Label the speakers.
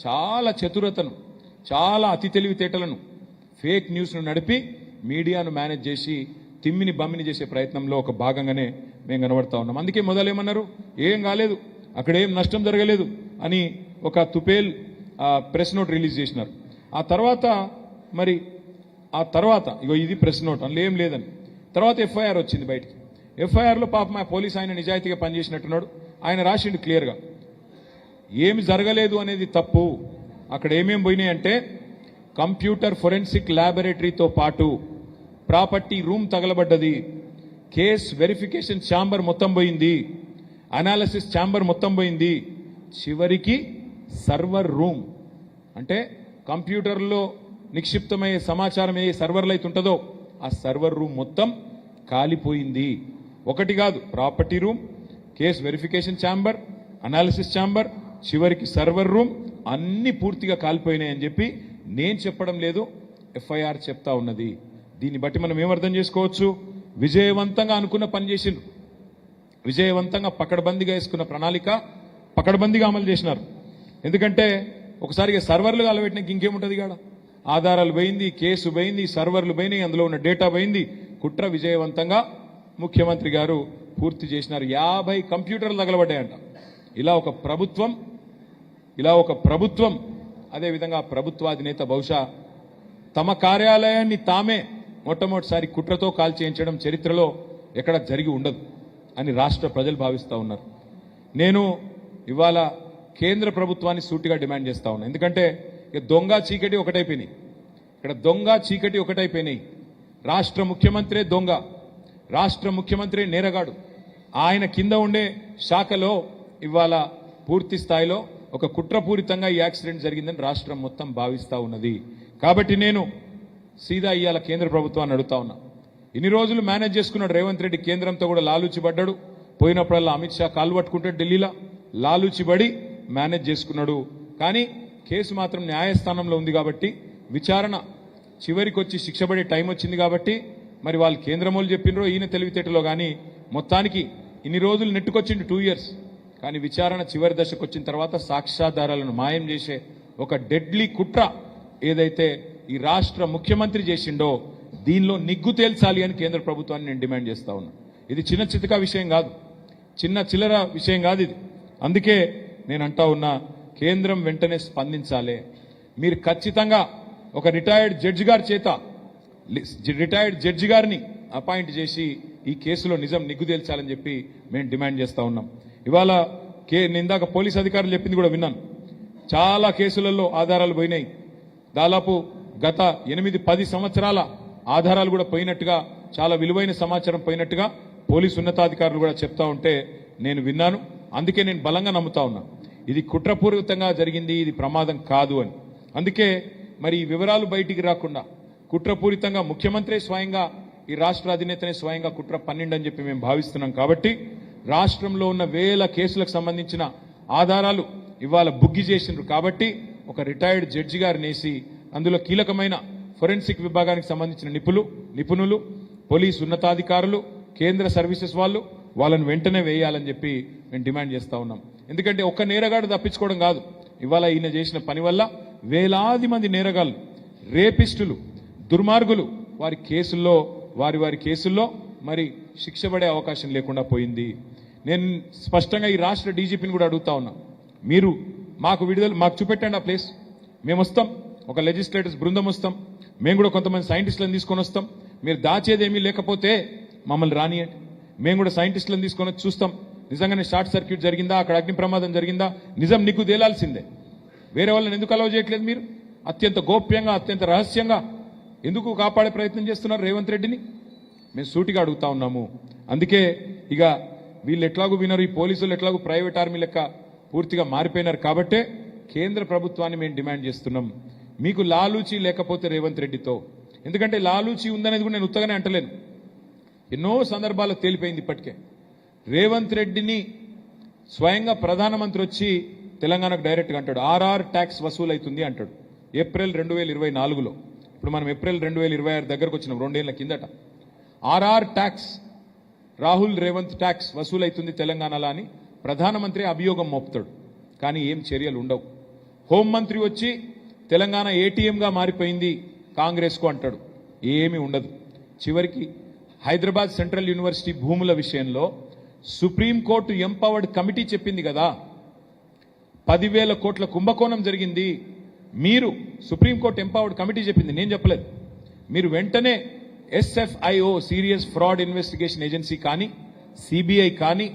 Speaker 1: చాలా చతురతను, చాలా అతి తెలివితేటలను, ఫేక్ న్యూస్ను నడిపి మీడియాను మేనేజ్ చేసి తిమ్మిని బమ్మిని చేసే ప్రయత్నంలో ఒక భాగంగానే మేము కనబడతా ఉన్నాం. అందుకే మొదలేమన్నారు, ఏం కాలేదు, అక్కడ ఏం నష్టం జరగలేదు అని ఒక తుపేల్ ప్రెస్ నోట్ రిలీజ్ చేసినారు. ఆ తర్వాత ఇగో ఇది ప్రెస్ నోట్, అందులో ఏం లేదని. తర్వాత ఎఫ్ఐఆర్ వచ్చింది బయటికి. ఎఫ్ఐఆర్లో పాపం ఆ పోలీస్ ఆయన నిజాయితీగా పనిచేసినట్టున్నాడు. ఆయన రాసిండు క్లియర్గా, ఏమి జరగలేదు అనేది తప్పు. అక్కడ ఏమేం పోయినాయంటే కంప్యూటర్ ఫోరెన్సిక్ ల్యాబొరేటరీతో పాటు ప్రాపర్టీ రూమ్ తగలబడ్డది, కేస్ వెరిఫికేషన్ ఛాంబర్ మొత్తం పోయింది, అనాలిసిస్ ఛాంబర్ మొత్తం పోయింది, చివరికి సర్వర్ రూమ్ అంటే కంప్యూటర్లో నిక్షిప్తమయ్యే సమాచారం ఏ సర్వర్లో అయితే ఉంటుందో ఆ సర్వర్ రూమ్ మొత్తం కాలిపోయింది. ఒకటి కాదు, property room, case verification chamber, analysis chamber, చివరికి సర్వర్ రూమ్ అన్ని పూర్తిగా కాలిపోయినాయని చెప్పి నేను చెప్పడం లేదు, ఎఫ్ఐఆర్ చెప్తా ఉన్నది. దీన్ని బట్టి మనం ఏమర్థం చేసుకోవచ్చు, విజయవంతంగా అనుకున్న పని చేసిండ్రు, విజయవంతంగా పకడ్బందీగా వేసుకున్న ప్రణాళిక పకడ్బందీగా అమలు చేసినారు. ఎందుకంటే ఒకసారిగా సర్వర్లు అలవెట్టినాక ఇంకేముంటుంది కాడ, ఆధారాలు పోయింది, కేసు పోయింది, సర్వర్లు పోయినాయి, అందులో ఉన్న డేటా పోయింది. కుట్ర విజయవంతంగా ముఖ్యమంత్రి గారు పూర్తి చేసినారు. 50 కంప్యూటర్లు తగలబడ్డాయంట. ఇలా ఒక ప్రభుత్వం అదేవిధంగా ప్రభుత్వాధినేత బహుశా తమ కార్యాలయాన్ని తామే మొట్టమొదటిసారి కుట్రతో కాల్చేయించడం చరిత్రలో ఎక్కడ జరిగి ఉండదు అని రాష్ట్ర ప్రజలు భావిస్తూ ఉన్నారు. నేను ఇవాళ కేంద్ర ప్రభుత్వాన్ని సూటిగా డిమాండ్ చేస్తా ఉన్నా. ఎందుకంటే దొంగ చీకటి ఒకటైపోయినాయి, ఇక్కడ దొంగ చీకటి ఒకటైపోయినాయి. రాష్ట్ర ముఖ్యమంత్రి దొంగ, రాష్ట్ర ముఖ్యమంత్రి నేరగాడు. ఆయన కింద ఉండే శాఖలో ఇవాళ పూర్తి స్థాయిలో ఒక కుట్రపూరితంగా ఈ యాక్సిడెంట్ జరిగిందని రాష్ట్రం మొత్తం భావిస్తూ ఉన్నది. కాబట్టి నేను సీదా ఇవాళ కేంద్ర ప్రభుత్వాన్ని అడుగుతా ఉన్నా. ఇన్ని రోజులు మేనేజ్ చేసుకున్నాడు రేవంత్ రెడ్డి, కేంద్రంతో కూడా లాలూచిపడ్డాడు. పోయినప్పుడల్లా అమిత్ షా కాలు పట్టుకుంటాడు ఢిల్లీలో, లాలూచిపడి మేనేజ్ చేసుకున్నాడు. కానీ కేసు మాత్రం న్యాయస్థానంలో ఉంది కాబట్టి, విచారణ చివరికి వచ్చి శిక్షపడే టైం వచ్చింది కాబట్టి, మరి వాళ్ళు కేంద్రమోలు చెప్పినరో ఈయన తెలివితేటలో కానీ మొత్తానికి ఇన్ని రోజులు నెట్టుకొచ్చిండు 2 years. కానీ విచారణ చివరి దశకు వచ్చిన తర్వాత సాక్ష్యాధారాలను మాయం చేసే ఒక డెడ్లీ కుట్ర ఏదైతే ఈ రాష్ట్ర ముఖ్యమంత్రి చేసిండో దీనిలో నిగ్గు తేల్చాలి అని కేంద్ర ప్రభుత్వాన్ని నేను డిమాండ్ చేస్తా ఉన్నా. ఇది చిన్న చితక విషయం కాదు, చిన్న చిల్లర విషయం కాదు ఇది. అందుకే నేను అంటా ఉన్నా, కేంద్రం వెంటనే స్పందించాలి. మీరు ఖచ్చితంగా ఒక రిటైర్డ్ జడ్జి గారిని అపాయింట్ చేసి ఈ కేసులో నిజం నిగ్గు తేల్చాలని చెప్పి మేము డిమాండ్ చేస్తా ఉన్నాం. ఇవాళ ఇందాక పోలీస్ అధికారులు చెప్పింది కూడా విన్నాను. చాలా కేసులలో ఆధారాలు పోయినాయి. దాదాపు గత 8-10 సంవత్సరాల ఆధారాలు కూడా పోయినట్టుగా, చాలా విలువైన సమాచారం పోయినట్టుగా పోలీసు ఉన్నతాధికారులు కూడా చెప్తా ఉంటే నేను విన్నాను. అందుకే నేను బలంగా నమ్ముతా ఉన్నా ఇది కుట్రపూరితంగా జరిగింది, ఇది ప్రమాదం కాదు అని. అందుకే మరి ఈ వివరాలు బయటికి రాకుండా కుట్రపూరితంగా ముఖ్యమంత్రి స్వయంగా ఈ రాష్ట్ర అధినేతనే స్వయంగా కుట్ర పన్నిండని చెప్పి మేము భావిస్తున్నాం. కాబట్టి రాష్ట్రంలో ఉన్న వేల కేసులకు సంబంధించిన ఆధారాలు ఇవాళ బుగ్గి చేసిండ్రు. కాబట్టి ఒక రిటైర్డ్ జడ్జి గారిని వేసి అందులో కీలకమైన ఫోరెన్సిక్ విభాగానికి సంబంధించిన నిపుణులు, పోలీసు ఉన్నతాధికారులు, కేంద్ర సర్వీసెస్ వాళ్ళని వెంటనే వేయాలని చెప్పి మేము డిమాండ్ చేస్తా ఉన్నాం. ఎందుకంటే ఒక్క నేరగాడు తప్పించుకోవడం కాదు, ఇవాళ ఈయన చేసిన పని వల్ల వేలాది మంది నేరగాళ్ళు, రేపిస్టులు, దుర్మార్గులు వారి కేసుల్లో మరి శిక్ష పడే అవకాశం లేకుండా పోయింది. నేను స్పష్టంగా ఈ రాష్ట్ర డీజీపీని కూడా అడుగుతా ఉన్నా, మీరు మాకు చూపెట్టండి ఆ ప్లేస్, మేము వస్తాం, ఒక లెజిస్లేటర్స్ బృందం వస్తాం, మేము కూడా కొంతమంది సైంటిస్టులను తీసుకొని వస్తాం. మీరు దాచేదేమీ లేకపోతే మమ్మల్ని రానియండి, మేము కూడా సైంటిస్టులను తీసుకొని వచ్చి చూస్తాం. నిజంగానే షార్ట్ సర్క్యూట్ జరిగిందా, అక్కడ అగ్ని ప్రమాదం జరిగిందా, నిజం నిగ్గు తేలాల్సిందే. వేరే వాళ్ళని ఎందుకు అలవ్ చేయట్లేదు మీరు? అత్యంత గోప్యంగా, అత్యంత రహస్యంగా ఎందుకు కాపాడే ప్రయత్నం చేస్తున్నారు రేవంత్ రెడ్డిని? మేము సూటిగా అడుగుతా ఉన్నాము. అందుకే ఇక వీళ్ళు ఎట్లాగూ వినరు, ఈ పోలీసులు ఎట్లాగూ ప్రైవేట్ ఆర్మీ లెక్క పూర్తిగా మారిపోయినారు. కాబట్టే కేంద్ర ప్రభుత్వాన్ని మేము డిమాండ్ చేస్తున్నాం, మీకు లాలూచి లేకపోతే రేవంత్ రెడ్డితో, ఎందుకంటే లాలూచి ఉందనేది కూడా నేను ఉత్తగానే అంటలేను, ఎన్నో సందర్భాల్లో తేలిపోయింది ఇప్పటికే. రేవంత్ రెడ్డిని స్వయంగా ప్రధానమంత్రి వచ్చి తెలంగాణకు డైరెక్ట్గా అంటాడు, ఆర్ఆర్ ట్యాక్స్ వసూలు అవుతుంది అంటాడు. ఏప్రిల్ 2024లో, ఇప్పుడు మనం ఏప్రిల్ 2026 దగ్గరకు వచ్చినాం, 2 ఏళ్ల కిందట. RR tax, Rahul Revanth tax వసూలు అవుతుంది తెలంగాణలో అని ప్రధానమంత్రి అభియోగం మోపుతాడు. కానీ ఏం చర్యలు ఉండవు. హోంమంత్రి వచ్చి తెలంగాణ ఏటీఎంగా మారిపోయింది కాంగ్రెస్కు అంటాడు. ఏమీ ఉండదు. చివరికి హైదరాబాద్ సెంట్రల్ యూనివర్సిటీ భూముల విషయంలో సుప్రీంకోర్టు ఎంపవర్డ్ కమిటీ చెప్పింది కదా, 10,000 కోట్ల కుంభకోణం జరిగింది. మీరు సుప్రీంకోర్టు ఎంపవర్డ్ కమిటీ చెప్పింది, నేను చెప్పలేదు. మీరు వెంటనే SFIO serious fraud investigation agency కానీ, సిబిఐ కానీ